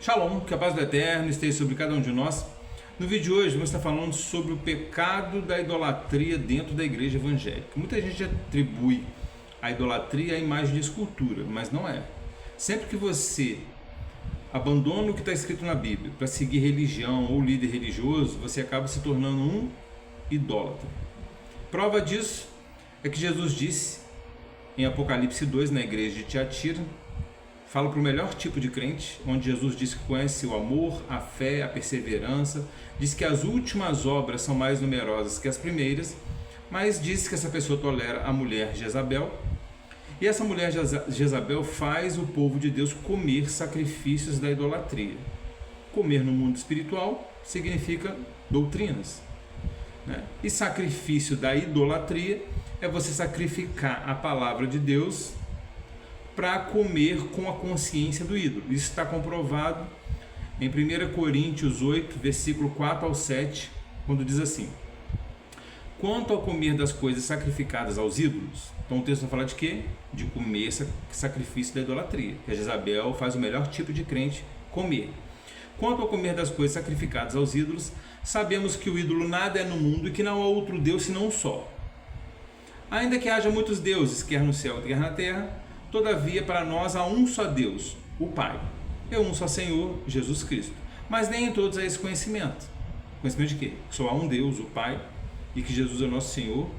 Shalom, que a paz do Eterno esteja sobre cada um de nós. No vídeo de hoje vamos estar falando sobre o pecado da idolatria dentro da igreja evangélica. Muita gente atribui a idolatria à imagem de escultura, mas não é. Sempre que você abandona o que está escrito na Bíblia para seguir religião ou líder religioso, você acaba se tornando um idólatra. Prova disso é que Jesus disse em Apocalipse 2, na igreja de Tiatira, fala para o melhor tipo de crente, onde Jesus diz que conhece o amor, a fé, a perseverança, diz que as últimas obras são mais numerosas que as primeiras, mas diz que essa pessoa tolera a mulher Jezabel, e essa mulher Jezabel faz o povo de Deus comer sacrifícios da idolatria. Comer no mundo espiritual significa doutrinas, né? E sacrifício da idolatria é você sacrificar a palavra de Deus para comer com a consciência do ídolo. Isso está comprovado em 1 Coríntios 8, versículo 4 ao 7, quando diz assim: quanto ao comer das coisas sacrificadas aos ídolos, então o texto vai falar de quê? De comer sacrifício da idolatria, que a Jezabel faz o melhor tipo de crente comer. Quanto ao comer das coisas sacrificadas aos ídolos, sabemos que o ídolo nada é no mundo e que não há outro Deus senão um só. Ainda que haja muitos deuses, quer no céu, quer na terra, todavia, para nós há um só Deus, o Pai, e um só Senhor, Jesus Cristo. Mas nem em todos há esse conhecimento. Conhecimento de quê? Que só há um Deus, o Pai, e que Jesus é o nosso Senhor,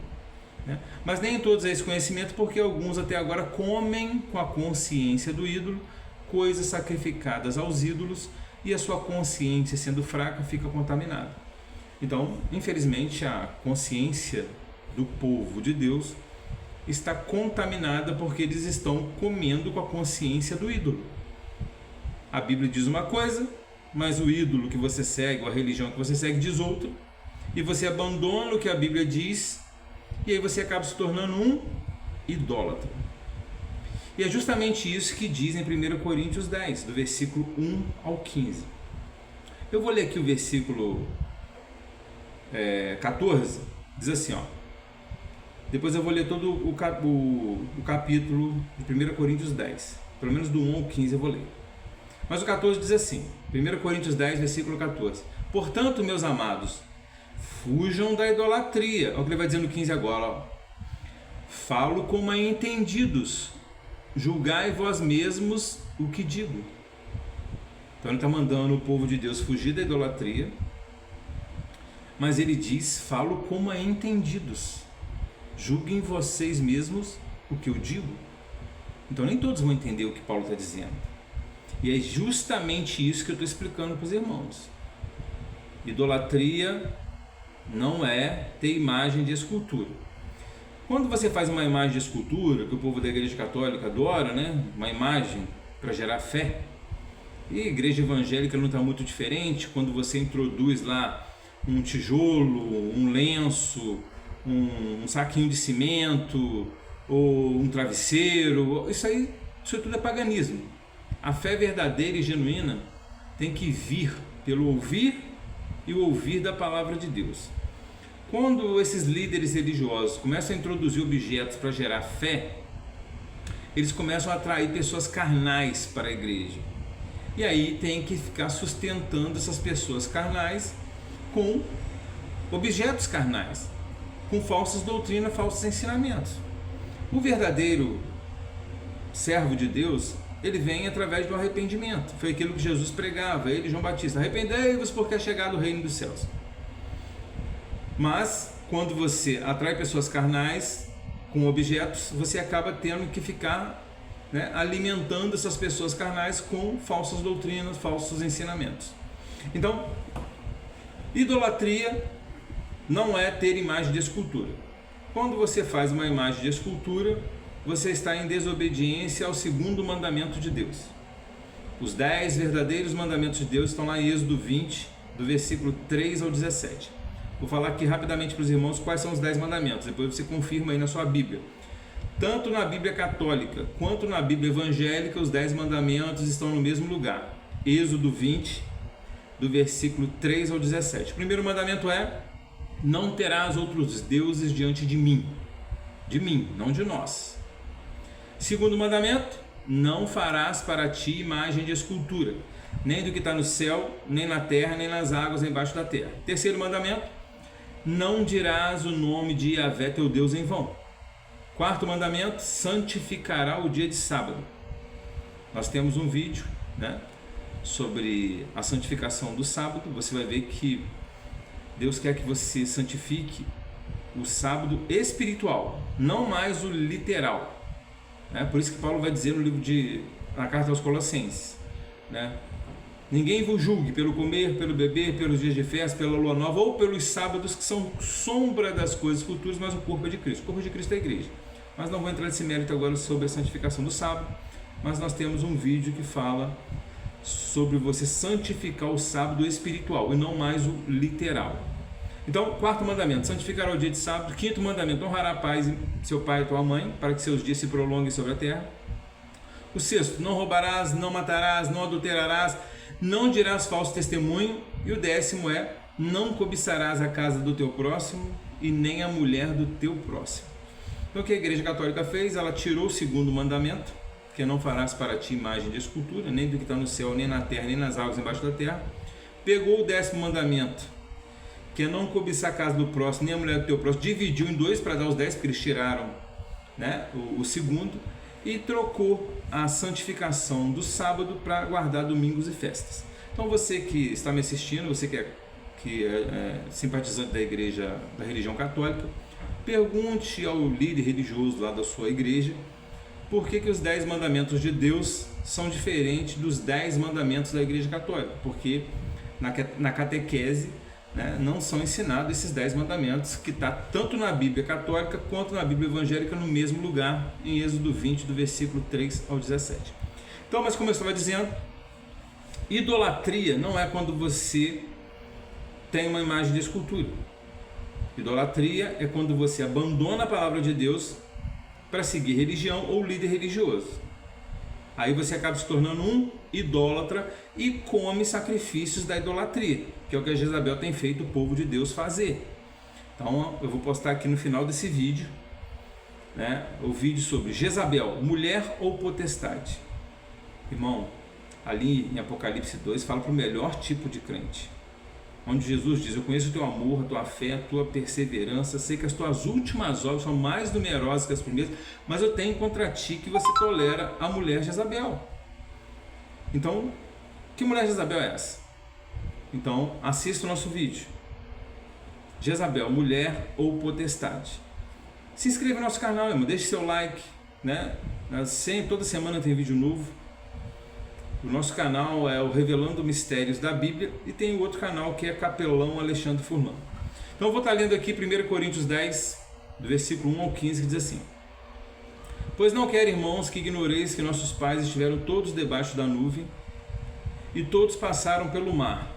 né? Mas nem em todos há esse conhecimento, porque alguns até agora comem com a consciência do ídolo coisas sacrificadas aos ídolos, e a sua consciência, sendo fraca, fica contaminada. Então, infelizmente, a consciência do povo de Deus está contaminada porque eles estão comendo com a consciência do ídolo. A Bíblia diz uma coisa, mas o ídolo que você segue, ou a religião que você segue, diz outra, e você abandona o que a Bíblia diz, e aí você acaba se tornando um idólatra. E é justamente isso que diz em 1 Coríntios 10, do versículo 1 ao 15. Eu vou ler aqui o versículo 14, diz assim, ó. Depois eu vou ler todo o capítulo de 1 Coríntios 10. Pelo menos do 1 ao 15 eu vou ler. Mas o 14 diz assim, 1 Coríntios 10, versículo 14. Portanto, meus amados, fujam da idolatria. Olha o que ele vai dizer no 15 agora. Ó. Falo como a entendidos, julgai vós mesmos o que digo. Então ele está mandando o povo de Deus fugir da idolatria. Mas ele diz, falo como a entendidos. Julguem vocês mesmos o que eu digo. Então nem todos vão entender o que Paulo está dizendo. E é justamente isso que eu estou explicando para os irmãos. Idolatria não é ter imagem de escultura. Quando você faz uma imagem de escultura, que o povo da igreja católica adora, né? Uma imagem para gerar fé, e a igreja evangélica não está muito diferente. Quando você introduz lá um tijolo, um lenço, um saquinho de cimento ou um travesseiro, isso tudo é paganismo. A fé verdadeira e genuína tem que vir pelo ouvir e o ouvir da palavra de Deus. Quando esses líderes religiosos começam a introduzir objetos para gerar fé, eles começam a atrair pessoas carnais para a igreja, e aí tem que ficar sustentando essas pessoas carnais com objetos carnais, com falsas doutrinas, falsos ensinamentos. O verdadeiro servo de Deus, ele vem através do arrependimento. Foi aquilo que Jesus pregava, ele e João Batista: arrependei-vos porque é chegado o reino dos céus. Mas quando você atrai pessoas carnais com objetos, você acaba tendo que ficar, né, alimentando essas pessoas carnais com falsas doutrinas, falsos ensinamentos. Então, idolatria não é ter imagem de escultura. Quando você faz uma imagem de escultura, você está em desobediência ao segundo mandamento de Deus. Os 10 verdadeiros mandamentos de Deus estão lá em Êxodo 20, do versículo 3 ao 17. Vou falar aqui rapidamente para os irmãos quais são os 10 mandamentos, depois você confirma aí na sua Bíblia. Tanto na Bíblia católica quanto na Bíblia evangélica, os 10 mandamentos estão no mesmo lugar. Êxodo 20, do versículo 3 ao 17. O primeiro mandamento é: não terás outros deuses diante de mim, não de nós. Segundo mandamento: não farás para ti imagem de escultura, nem do que está no céu, nem na terra, nem nas águas embaixo da terra. Terceiro mandamento, não dirás o nome de Yahvé teu Deus em vão. Quarto mandamento, santificará o dia de sábado. Nós temos um vídeo, né, sobre a santificação do sábado. Você vai ver que Deus quer que você santifique o sábado espiritual, não mais o literal. Por isso que Paulo vai dizer no livro na carta aos Colossenses, né? Ninguém vos julgue pelo comer, pelo beber, pelos dias de festa, pela lua nova ou pelos sábados, que são sombra das coisas futuras, mas o corpo é de Cristo. O corpo de Cristo é a igreja. Mas não vou entrar nesse mérito agora sobre a santificação do sábado, mas nós temos um vídeo que fala sobre você santificar o sábado espiritual e não mais o literal. Então, quarto mandamento, santificará o dia de sábado. Quinto mandamento, honrará seu pai e tua mãe, para que seus dias se prolonguem sobre a terra. O sexto, não roubarás, não matarás, não adulterarás, não dirás falso testemunho. E o décimo é, não cobiçarás a casa do teu próximo e nem a mulher do teu próximo. Então, o que a Igreja Católica fez? Ela tirou o segundo mandamento, que é não farás para ti imagem de escultura, nem do que está no céu, nem na terra, nem nas águas embaixo da terra. Pegou o 10º mandamento, que é não cobiçar a casa do próximo, nem a mulher do teu próximo, dividiu em dois para dar os 10, porque eles tiraram, né, o segundo, e trocou a santificação do sábado para guardar domingos e festas. Então você que está me assistindo, você que é simpatizante da igreja, da religião católica, pergunte ao líder religioso lá da sua igreja por que os 10 mandamentos de Deus são diferentes dos 10 mandamentos da igreja católica, porque na catequese, né, não são ensinados esses 10 mandamentos, que está tanto na Bíblia católica quanto na Bíblia evangélica no mesmo lugar, em Êxodo 20, do versículo 3 ao 17. Então, mas como eu estava dizendo, idolatria não é quando você tem uma imagem de escultura. Idolatria é quando você abandona a palavra de Deus para seguir religião ou líder religioso. Aí você acaba se tornando um idólatra e come sacrifícios da idolatria, que é o que a Jezabel tem feito o povo de Deus fazer. Então eu vou postar aqui no final desse vídeo, né, o vídeo sobre Jezabel, mulher ou potestade. Irmão, ali em Apocalipse 2 fala para o melhor tipo de crente, onde Jesus diz: eu conheço o teu amor, a tua fé, a tua perseverança, sei que as tuas últimas obras são mais numerosas que as primeiras, mas eu tenho contra ti que você tolera a mulher Jezabel. Então, que mulher Jezabel é essa? Então, assista o nosso vídeo. Jezabel, mulher ou potestade. Se inscreva no nosso canal, irmão, deixe seu like, né? Toda semana tem vídeo novo. O nosso canal é o Revelando Mistérios da Bíblia e tem o outro canal que é Capelão Alexandre Furlan. Então eu vou estar lendo aqui 1 Coríntios 10, do versículo 1 ao 15, que diz assim: pois não quero, irmãos, que ignoreis que nossos pais estiveram todos debaixo da nuvem e todos passaram pelo mar.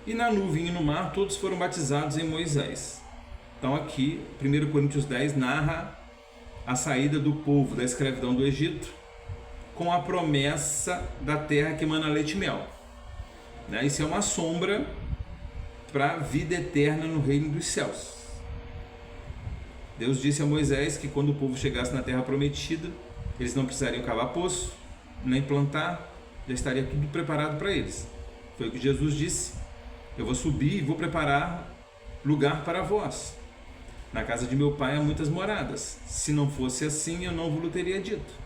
E na nuvem e no mar todos foram batizados em Moisés. Então aqui 1 Coríntios 10 narra a saída do povo da escravidão do Egito com a promessa da terra que emana leite e mel. Isso é uma sombra para a vida eterna no reino dos céus. Deus disse a Moisés que quando o povo chegasse na terra prometida, eles não precisariam cavar poço, nem plantar, já estaria tudo preparado para eles. Foi o que Jesus disse: eu vou subir e vou preparar lugar para vós. Na casa de meu pai há muitas moradas. Se não fosse assim, eu não vos teria dito.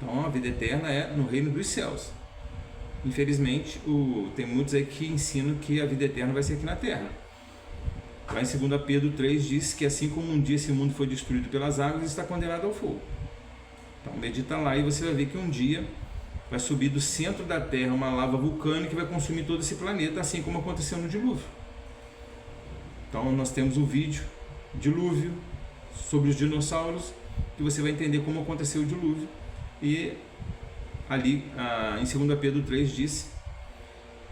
Então a vida eterna é no reino dos céus. Infelizmente, tem muitos aí que ensinam que a vida eterna vai ser aqui na terra. Lá em 2 Pedro 3 diz que assim como um dia esse mundo foi destruído pelas águas, está condenado ao fogo. Então medita lá e você vai ver que um dia vai subir do centro da terra uma lava vulcânica que vai consumir todo esse planeta, assim como aconteceu no dilúvio. Então nós temos um vídeo, dilúvio, sobre os dinossauros, que você vai entender como aconteceu o dilúvio. E ali em 2 Pedro 3 diz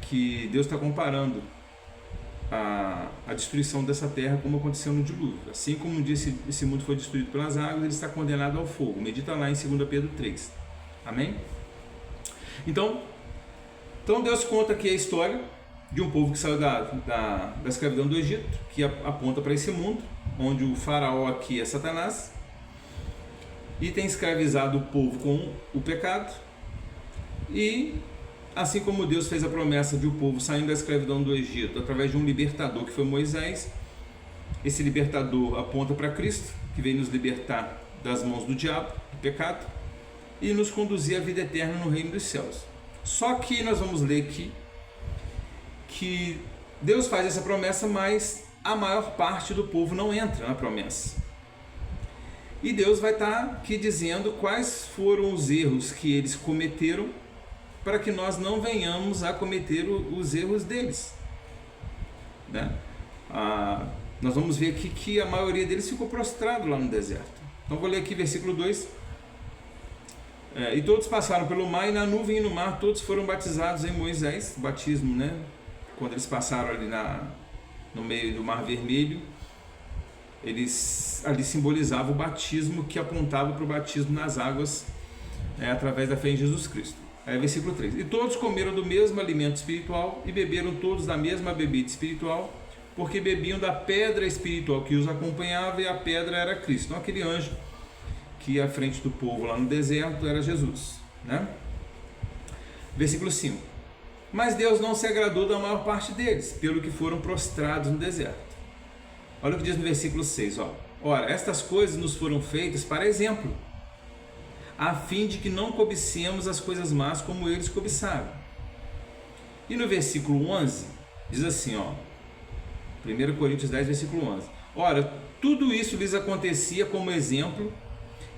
que Deus está comparando a destruição dessa terra como aconteceu no dilúvio. Assim como um dia esse mundo foi destruído pelas águas, ele está condenado ao fogo. Medita lá em 2 Pedro 3. Amém? Então Deus conta aqui a história de um povo que saiu da escravidão do Egito, que aponta para esse mundo, onde o faraó aqui é Satanás. e tem escravizado o povo com o pecado. E assim como Deus fez a promessa de o povo saindo da escravidão do Egito através de um libertador que foi Moisés, esse libertador aponta para Cristo, que veio nos libertar das mãos do diabo, do pecado, e nos conduzir à vida eterna no reino dos céus. Só que nós vamos ler que Deus faz essa promessa, mas a maior parte do povo não entra na promessa. E Deus vai estar aqui dizendo quais foram os erros que eles cometeram, para que nós não venhamos a cometer os erros deles, né? Nós vamos ver aqui que a maioria deles ficou prostrado lá no deserto. Então vou ler aqui versículo 2. E todos passaram pelo mar, e na nuvem e no mar todos foram batizados em Moisés, batismo, né? Quando eles passaram ali no meio do Mar Vermelho, eles ali simbolizavam o batismo, que apontava para o batismo nas águas, através da fé em Jesus Cristo. Versículo 3. E todos comeram do mesmo alimento espiritual e beberam todos da mesma bebida espiritual, porque bebiam da pedra espiritual que os acompanhava, e a pedra era Cristo. Então aquele anjo que ia à frente do povo lá no deserto era Jesus, né? Versículo 5. Mas Deus não se agradou da maior parte deles, pelo que foram prostrados no deserto. Olha o que diz no versículo 6. Ora, estas coisas nos foram feitas para exemplo, a fim de que não cobicemos as coisas más como eles cobiçaram. E no versículo 11, diz assim, 1 Coríntios 10, versículo 11. Ora, tudo isso lhes acontecia como exemplo,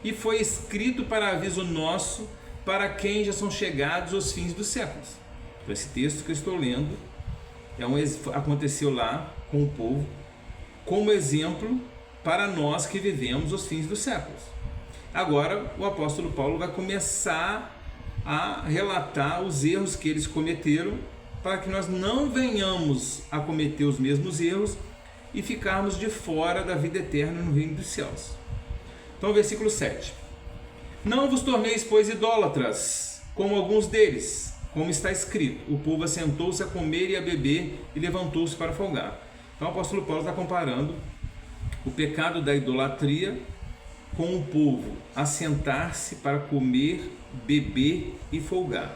e foi escrito para aviso nosso, para quem já são chegados os fins dos séculos. Então, esse texto que eu estou lendo aconteceu lá com o povo, como exemplo para nós que vivemos os fins dos séculos. Agora o apóstolo Paulo vai começar a relatar os erros que eles cometeram, para que nós não venhamos a cometer os mesmos erros e ficarmos de fora da vida eterna no reino dos céus. Então, versículo 7. Não vos torneis, pois, idólatras, como alguns deles, como está escrito, o povo assentou-se a comer e a beber e levantou-se para folgar. Então o apóstolo Paulo está comparando o pecado da idolatria com o povo assentar-se para comer, beber e folgar.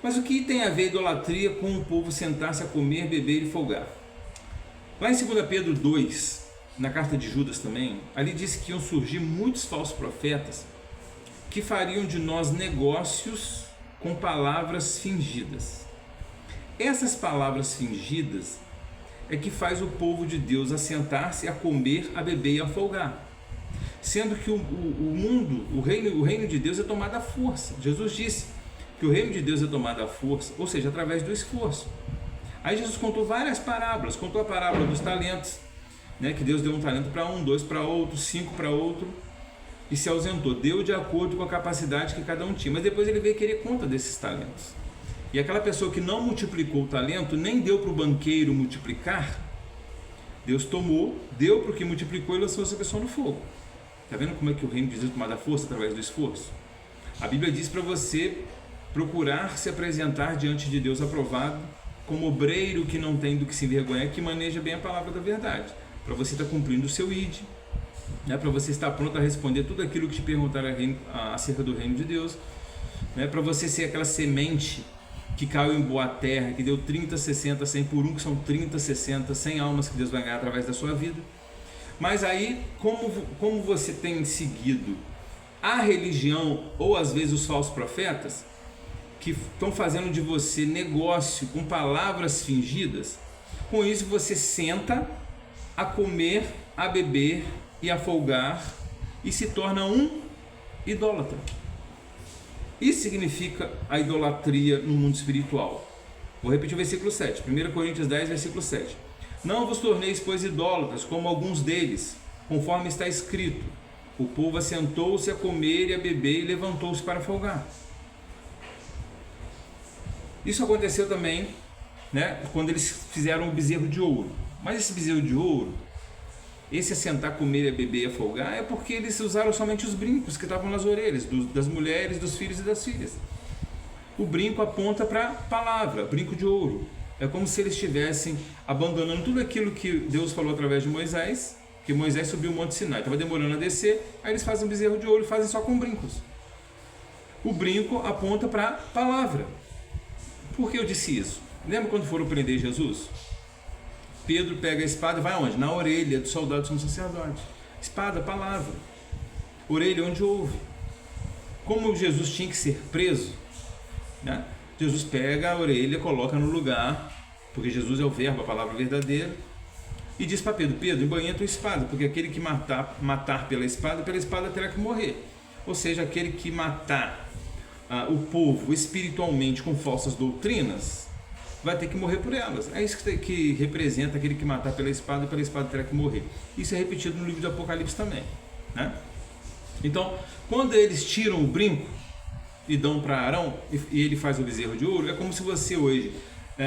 Mas o que tem a ver a idolatria com o povo sentar-se a comer, beber e folgar? Lá em 2 Pedro 2, na carta de Judas também, ali diz que iam surgir muitos falsos profetas que fariam de nós negócios com palavras fingidas. Essas palavras fingidas é que faz o povo de Deus assentar-se a comer, a beber e a folgar, sendo que o mundo, o reino de Deus é tomado à força. Jesus disse que o reino de Deus é tomado à força, ou seja, através do esforço. Aí Jesus contou várias parábolas, contou a parábola dos talentos, né, que Deus deu um talento para um, 2 para outro, 5 para outro, e se ausentou, deu de acordo com a capacidade que cada um tinha, mas depois ele veio querer conta desses talentos. E aquela pessoa que não multiplicou o talento, nem deu para o banqueiro multiplicar, Deus tomou, deu para o que multiplicou e lançou essa pessoa no fogo. Está vendo como é que o reino de Deus é tomado à força através do esforço? A Bíblia diz para você procurar se apresentar diante de Deus aprovado, como obreiro que não tem do que se envergonhar, que maneja bem a palavra da verdade, para você estar cumprindo o seu ID, né, para você estar pronto a responder tudo aquilo que te perguntarem acerca do reino de Deus, né, para você ser aquela semente que caiu em boa terra, que deu 30, 60, 100 por um, que são 30, 60, 100 almas que Deus vai ganhar através da sua vida. Mas aí, como você tem seguido a religião, ou às vezes os falsos profetas, que estão fazendo de você negócio com palavras fingidas, com isso você senta a comer, a beber e a folgar e se torna um idólatra. Isso significa a idolatria no mundo espiritual. Vou repetir o versículo 7, 1 Coríntios 10, versículo 7. Não vos torneis, pois, idólatras, como alguns deles, conforme está escrito, o povo assentou-se a comer e a beber e levantou-se para folgar. Isso aconteceu também, né, quando eles fizeram o bezerro de ouro. Mas esse bezerro de ouro, esse assentar, comer, a beber e a folgar, é porque eles usaram somente os brincos que estavam nas orelhas das mulheres, dos filhos e das filhas. O brinco aponta para a palavra, brinco de ouro. É como se eles estivessem abandonando tudo aquilo que Deus falou através de Moisés, Porque Moisés subiu o Monte Sinai, estava demorando a descer, aí eles fazem um bezerro de ouro e fazem só com brincos. O brinco aponta para a palavra. Por que eu disse isso? Lembra quando foram prender Jesus? Pedro pega a espada e vai aonde? Na orelha do soldado sumo sacerdote. Espada, palavra. Orelha onde ouve. Como Jesus tinha que ser preso, né? Jesus pega a orelha, coloca no lugar, porque Jesus é o verbo, a palavra verdadeira, e diz para Pedro: Pedro, embanha a tua espada, porque aquele que matar pela espada terá que morrer. Ou seja, aquele que matar o povo espiritualmente com falsas doutrinas, vai ter que morrer por elas. É isso que representa aquele que matar pela espada terá que morrer. Isso é repetido no livro de Apocalipse também, né? Então, quando eles tiram o brinco e dão para Arão, e ele faz o bezerro de ouro, é como se você hoje,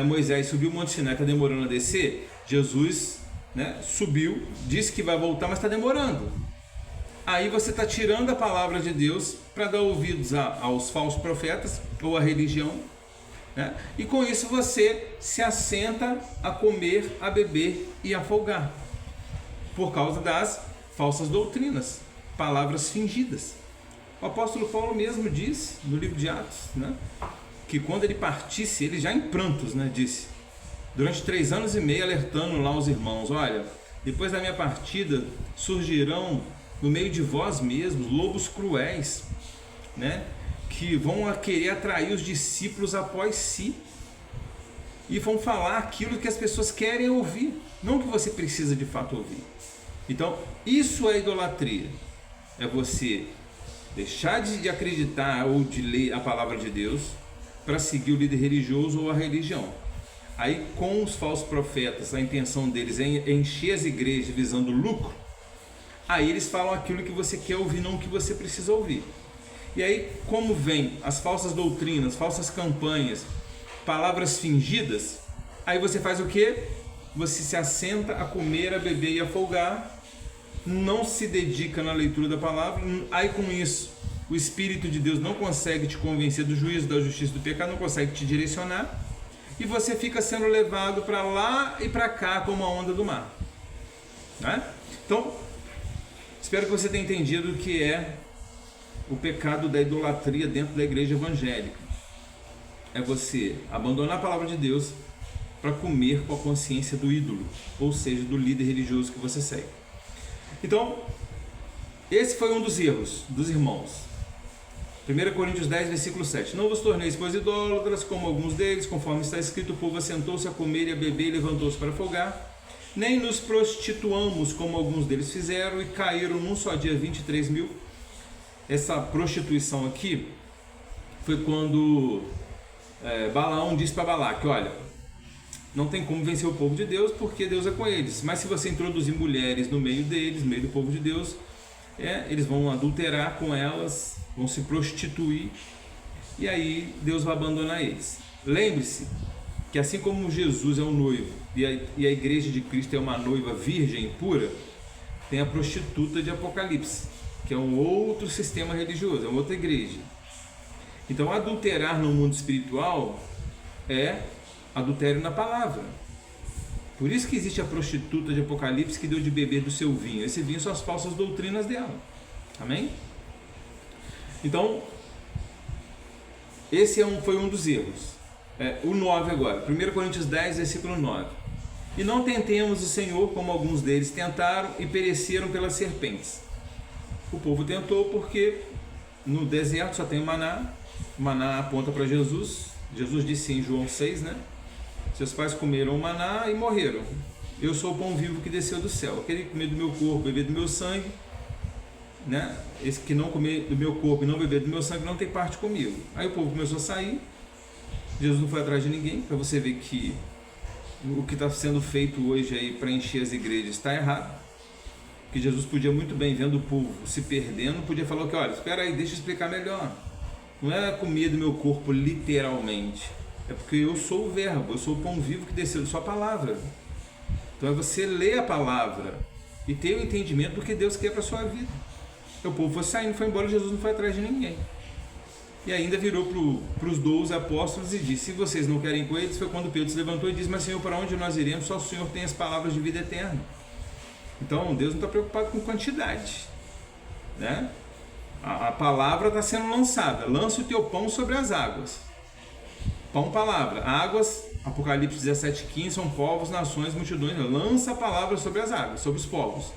Moisés subiu o Monte Sinai, está demorando a descer, Jesus, né, subiu, disse que vai voltar, mas está demorando. Aí você está tirando a palavra de Deus para dar ouvidos aos falsos profetas ou à religião, né? E com isso você se assenta a comer, a beber e a folgar, por causa das falsas doutrinas, palavras fingidas. O apóstolo Paulo mesmo diz no livro de Atos, né, que quando ele partisse, ele já em prantos, né, disse, durante 3 anos e meio alertando lá os irmãos: olha, depois da minha partida surgirão no meio de vós mesmos lobos cruéis, né, que vão querer atrair os discípulos após si e vão falar aquilo que as pessoas querem ouvir, não que você precisa de fato ouvir. Então, isso é idolatria. É você deixar de acreditar ou de ler a palavra de Deus para seguir o líder religioso ou a religião. Aí, com os falsos profetas, a intenção deles é encher as igrejas visando lucro. Aí eles falam aquilo que você quer ouvir, não o que você precisa ouvir. E aí, como vem as falsas doutrinas, falsas campanhas, palavras fingidas, aí você faz o quê? Você se assenta a comer, a beber e a folgar, não se dedica na leitura da palavra. Aí com isso, o Espírito de Deus não consegue te convencer do juízo, da justiça, do pecado, não consegue te direcionar, e você fica sendo levado para lá e para cá como a onda do mar, né? Então, espero que você tenha entendido o que é o pecado da idolatria dentro da igreja evangélica. É você abandonar a palavra de Deus para comer com a consciência do ídolo, ou seja, do líder religioso que você segue. Então, esse foi um dos erros dos irmãos. 1 Coríntios 10, versículo 7. Não vos torneis, pois, idólatras, como alguns deles, conforme está escrito: o povo assentou-se a comer e a beber e levantou-se para folgar. Nem nos prostituamos, como alguns deles fizeram, e caíram num só dia 23 mil. Essa prostituição aqui foi quando Balaão disse para Balaque: olha, não tem como vencer o povo de Deus, porque Deus é com eles. Mas se você introduzir mulheres no meio deles, no meio do povo de Deus, eles vão adulterar com elas, vão se prostituir, e aí Deus vai abandonar eles. Lembre-se que assim como Jesus é um noivo e a igreja de Cristo é uma noiva virgem e pura, tem a prostituta de Apocalipse, que é um outro sistema religioso, é uma outra igreja. Então, adulterar no mundo espiritual é adultério na palavra. Por isso que existe a prostituta de Apocalipse que deu de beber do seu vinho. Esse vinho são as falsas doutrinas dela. Amém? Então, esse foi um dos erros. O 9 agora, 1 Coríntios 10, versículo 9. E não tentemos o Senhor como alguns deles tentaram e pereceram pelas serpentes. O povo tentou porque no deserto só tem o maná. O maná aponta para Jesus. Jesus disse em João 6, né? Seus pais comeram o maná e morreram. Eu sou o pão vivo que desceu do céu. Aquele que comer do meu corpo, beber do meu sangue, né? Esse que não comer do meu corpo e não beber do meu sangue não tem parte comigo. Aí o povo começou a sair. Jesus não foi atrás de ninguém, para você ver que o que está sendo feito hoje aí para encher as igrejas está errado. Que Jesus podia muito bem, vendo o povo se perdendo, podia falar que, olha, espera aí, deixa eu explicar melhor. Não é comer do meu corpo literalmente, é porque eu sou o verbo, eu sou o pão vivo que desceu da sua palavra. Então é você ler a palavra e ter o entendimento do que Deus quer para a sua vida. O povo foi saindo, foi embora, Jesus não foi atrás de ninguém. E ainda virou para os 12 apóstolos e disse: se vocês não querem ir com eles, foi quando Pedro se levantou e disse: mas Senhor, para onde nós iremos? Só o Senhor tem as palavras de vida eterna. Então Deus não está preocupado com quantidade, né? A palavra está sendo lançada. Lança o teu pão sobre as águas. Pão, palavra. Águas, Apocalipse 17:15, são povos, nações, multidões. Lança a palavra sobre as águas, sobre os povos.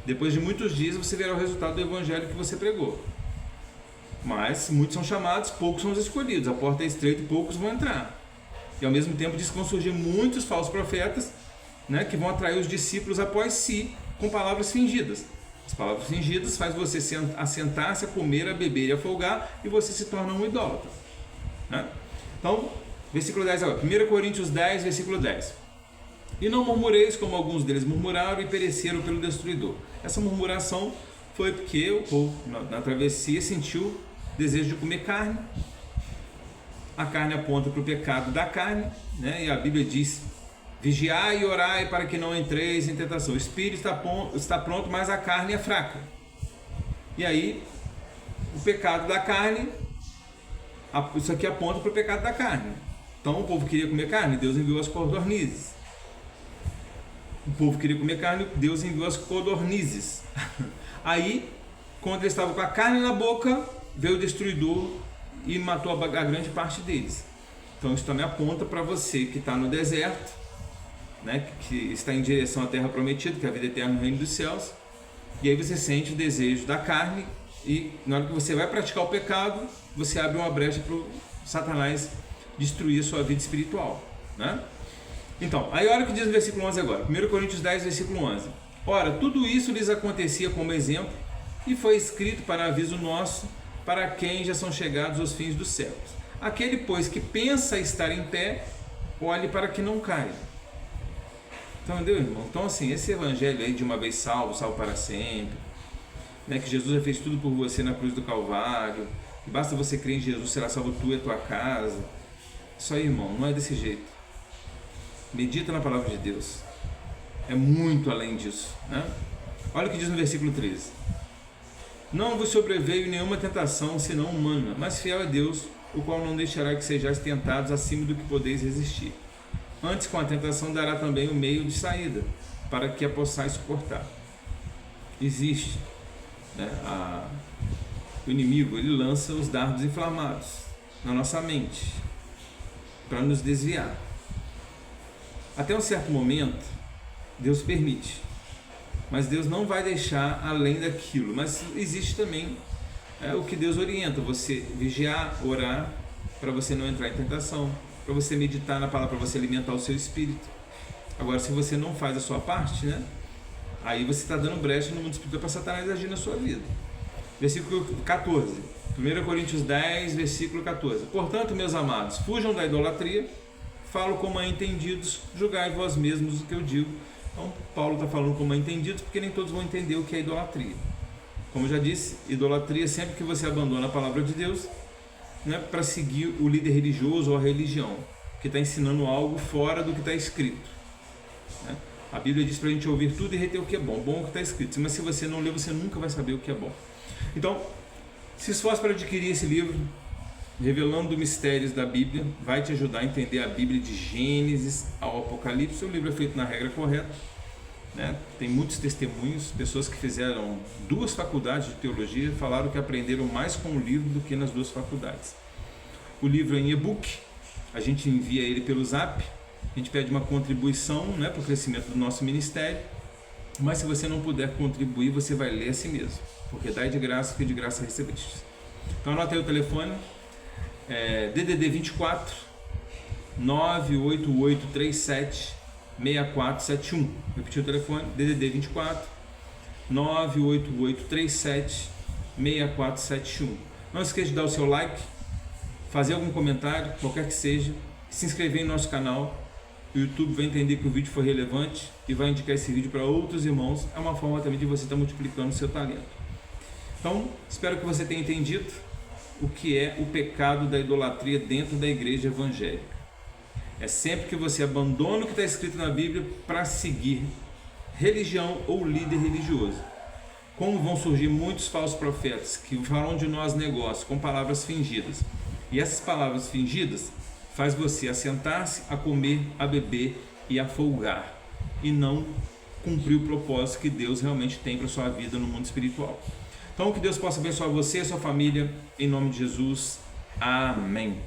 Depois de muitos dias você verá o resultado do evangelho que você pregou. Mas muitos são chamados, poucos são os escolhidos. A porta é estreita e poucos vão entrar. E ao mesmo tempo diz que vão surgir muitos falsos profetas, né, que vão atrair os discípulos após si com palavras fingidas. As palavras fingidas faz você assentar-se, a comer, a beber e a folgar, e você se torna um idólatra, né? Então, versículo 10 agora. 1 Coríntios 10, versículo 10. E não murmureis como alguns deles murmuraram e pereceram pelo destruidor. Essa murmuração foi porque o povo na travessia sentiu desejo de comer carne. A carne aponta para o pecado da carne, né? E a Bíblia diz: vigiai e orai para que não entreis em tentação. O espírito está pronto, mas a carne é fraca. E aí, o pecado da carne, isso aqui aponta para o pecado da carne. Então o povo queria comer carne, Deus enviou as codornizes. O povo queria comer carne, Deus enviou as codornizes. Aí, quando eles estavam com a carne na boca, veio o destruidor e matou a grande parte deles. Então isso também aponta para você que está no deserto, né, que está em direção à terra prometida, que é a vida eterna no reino dos céus, e aí você sente o desejo da carne, e na hora que você vai praticar o pecado, você abre uma brecha para o Satanás destruir a sua vida espiritual, né? Então, aí olha o que diz no versículo 11 agora, 1 Coríntios 10, versículo 11. Ora, tudo isso lhes acontecia como exemplo, e foi escrito para aviso nosso, para quem já são chegados os fins dos séculos. Aquele, pois, que pensa estar em pé, olhe para que não caia. Então, entendeu, irmão? Então, assim, esse evangelho aí de uma vez salvo, salvo para sempre, né, que Jesus já fez tudo por você na cruz do Calvário, que basta você crer em Jesus, será salvo tu e a tua casa. Isso aí, irmão, não é desse jeito. Medita na palavra de Deus. É muito além disso, né? Olha o que diz no versículo 13. Não vos sobreveio nenhuma tentação senão humana, mas fiel é Deus, o qual não deixará que sejais tentados acima do que podeis resistir. Antes, com a tentação, dará também o meio de saída, para que a possais suportar. Existe, né, o inimigo, ele lança os dardos inflamados na nossa mente, para nos desviar. Até um certo momento, Deus permite, mas Deus não vai deixar além daquilo. Mas existe também o que Deus orienta, você vigiar, orar, para você não entrar em tentação, para você meditar na palavra, para você alimentar o seu espírito. Agora, se você não faz a sua parte, né, aí você está dando brecha no mundo espiritual para Satanás agir na sua vida. Versículo 14, 1 Coríntios 10, versículo 14. Portanto, meus amados, fujam da idolatria, falo como a entendidos, julgai vós mesmos o que eu digo. Então, Paulo está falando como a entendidos, porque nem todos vão entender o que é idolatria. Como eu já disse, idolatria é sempre que você abandona a palavra de Deus, né, para seguir o líder religioso ou a religião, que está ensinando algo fora do que está escrito, né? A Bíblia diz para a gente ouvir tudo e reter o que é bom. Bom é o que está escrito, mas se você não ler, você nunca vai saber o que é bom. Então, se esforce para adquirir esse livro, Revelando Mistérios da Bíblia, vai te ajudar a entender a Bíblia de Gênesis ao Apocalipse. O livro é feito na regra correta, né? Tem muitos testemunhos, pessoas que fizeram 2 faculdades de teologia falaram que aprenderam mais com o livro do que nas 2 faculdades. O livro é em e-book, a gente envia ele pelo Zap, a gente pede uma contribuição, né, para o crescimento do nosso ministério, mas se você não puder contribuir, você vai ler a si mesmo, porque dai de graça o que de graça recebeste. Então anota aí o telefone, DDD 24 98837 6471. Repetir o telefone, DDD 24 98837 6471. Não esqueça de dar o seu like, fazer algum comentário, qualquer que seja, se inscrever em nosso canal. O YouTube vai entender que o vídeo foi relevante e vai indicar esse vídeo para outros irmãos. É uma forma também de você estar multiplicando o seu talento. Então, espero que você tenha entendido o que é o pecado da idolatria dentro da igreja evangélica. É sempre que você abandona o que está escrito na Bíblia para seguir religião ou líder religioso. Como vão surgir muitos falsos profetas que falam de nós negócios com palavras fingidas. E essas palavras fingidas faz você assentar-se, a comer, a beber e a folgar, e não cumprir o propósito que Deus realmente tem para sua vida no mundo espiritual. Então, que Deus possa abençoar você e a sua família, em nome de Jesus. Amém.